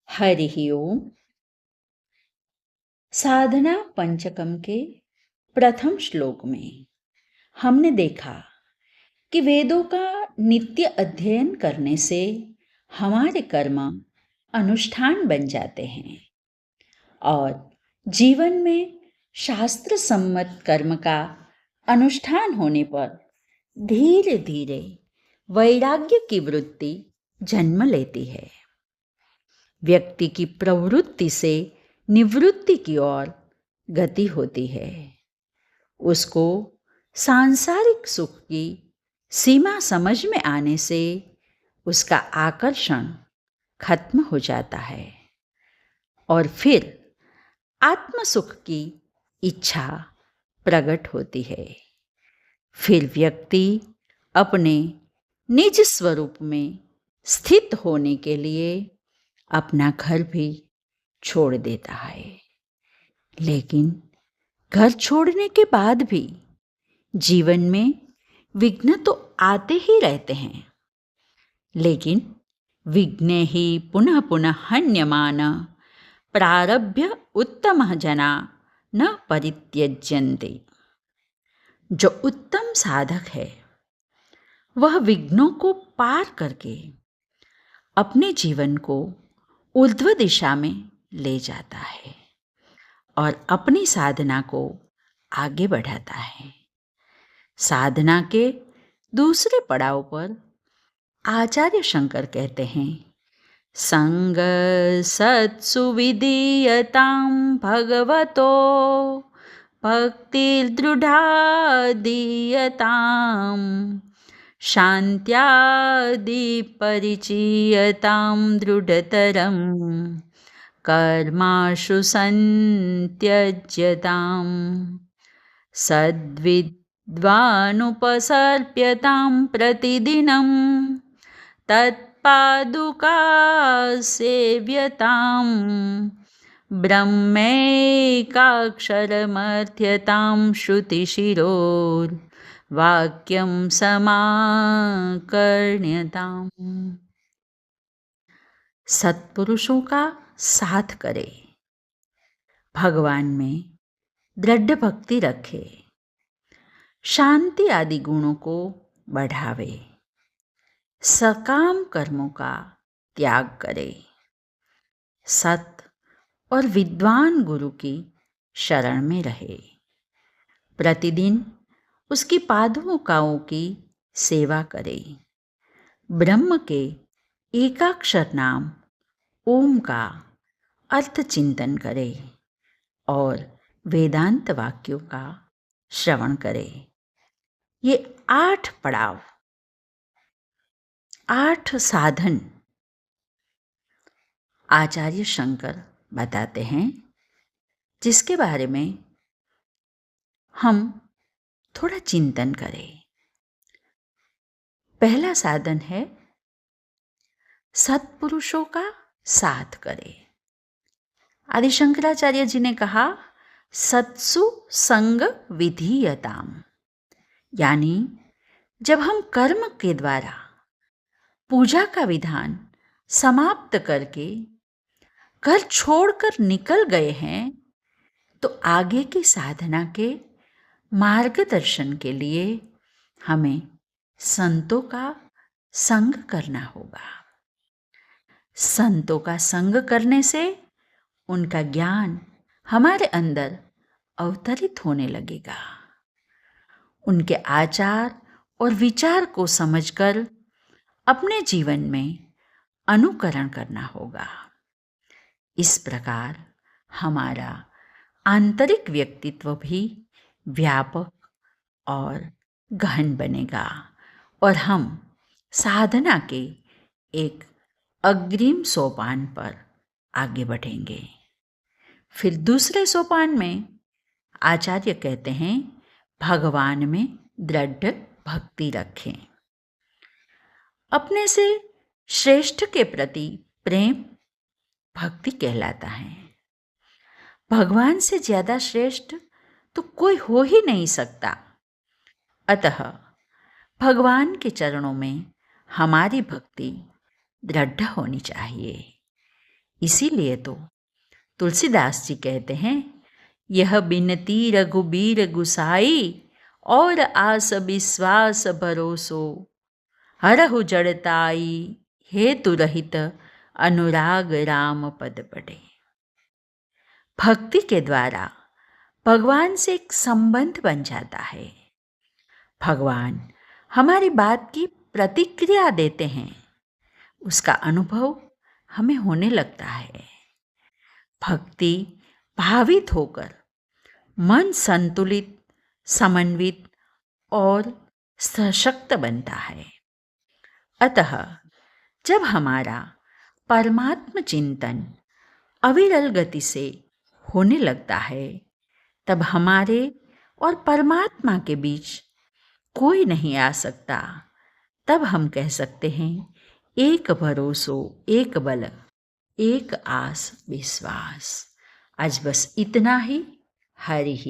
हरिः ओम। साधना पंचकम के प्रथम श्लोक में हमने देखा कि वेदों का नित्य अध्ययन करने से हमारे कर्म अनुष्ठान बन जाते हैं और जीवन में शास्त्र सम्मत कर्म का अनुष्ठान होने पर धीरे धीरे वैराग्य की वृत्ति जन्म लेती है। व्यक्ति की प्रवृत्ति से निवृत्ति की ओर गति होती है। उसको सांसारिक सुख की सीमा समझ में आने से उसका आकर्षण खत्म हो जाता है और फिर आत्म सुख की इच्छा प्रकट होती है। फिर व्यक्ति अपने निज स्वरूप में स्थित होने के लिए अपना घर भी छोड़ देता है। लेकिन घर छोड़ने के बाद भी जीवन में विघ्न तो आते ही रहते हैं, लेकिन विघ्ने ही पुनः पुनः हन्यमान प्रारभ्य उत्तम जना न परित्यज्यन्ते। जो उत्तम साधक है वह विघ्नों को पार करके अपने जीवन को ऊर्ध्व दिशा में ले जाता है और अपनी साधना को आगे बढ़ाता है। साधना के दूसरे पड़ाव पर आचार्य शंकर कहते हैं, संग सत्सु विधीयतां भगवतो भक्तिर्दृढ़ा दीयतां शान्त्यादि परिचीयतां दृढ़तरं कर्माशु संत्यज्यतां सद्विद्वानुपसर्प्यतां प्रतिदिनं तत्पादुका सेव्यतां ब्रह्मैकाक्षरमर्थ्यतां श्रुतिशिरोर्वाक्यं समाकर्ण्यताम्। सत्पुरुषों का साथ करे, भगवान में दृढ़ भक्ति रखे, शांति आदि गुणों को बढ़ावे, सकाम कर्मों का त्याग करे, सत और विद्वान गुरु की शरण में रहे, प्रतिदिन उसकी पादुकाओं की सेवा करे, ब्रह्म के एकाक्षर नाम ओम का अर्थ चिंतन करे और वेदांत वाक्यों का श्रवण करे। ये 8 पड़ाव, 8 साधन आचार्य शंकर बताते हैं, जिसके बारे में हम थोड़ा चिंतन करें। पहला साधन है सत्पुरुषों का साथ करे। आदि शंकराचार्य जी ने कहा, सत्सु संग विधीयताम, यानी जब हम कर्म के द्वारा पूजा का विधान समाप्त करके घर छोड़कर निकल गए हैं, तो आगे की साधना के मार्गदर्शन के लिए हमें संतों का संग करना होगा। संतों का संग करने से उनका ज्ञान हमारे अंदर अवतरित होने लगेगा। उनके आचार और विचार को समझकर अपने जीवन में अनुकरण करना होगा। इस प्रकार हमारा आंतरिक व्यक्तित्व भी व्यापक और गहन बनेगा और हम साधना के एक अग्रिम सोपान पर आगे बढ़ेंगे। फिर दूसरे सोपान में आचार्य कहते हैं, भगवान में दृढ़ भक्ति रखें। अपने से श्रेष्ठ के प्रति प्रेम भक्ति कहलाता है। भगवान से ज़्यादा श्रेष्ठ तो कोई हो ही नहीं सकता। अतः भगवान के चरणों में हमारी भक्ति दृढ़ होनी चाहिए। इसीलिए तो तुलसीदास जी कहते हैं, यह बिनती रघुबीर गुसाई, और आस विश्वास भरोसो, हरहु जड़ताई, हेतु रहित अनुराग राम पद पढ़े। भक्ति के द्वारा भगवान से एक संबंध बन जाता है। भगवान हमारी बात की प्रतिक्रिया देते हैं, उसका अनुभव हमें होने लगता है। भक्ति भावित होकर मन संतुलित, समन्वित और सशक्त बनता है। अतः जब हमारा परमात्म चिंतन अविरल गति से होने लगता है, तब हमारे और परमात्मा के बीच कोई नहीं आ सकता। तब हम कह सकते हैं, एक भरोसो एक बल, एक आस विश्वास। आज बस इतना ही। हरि ही।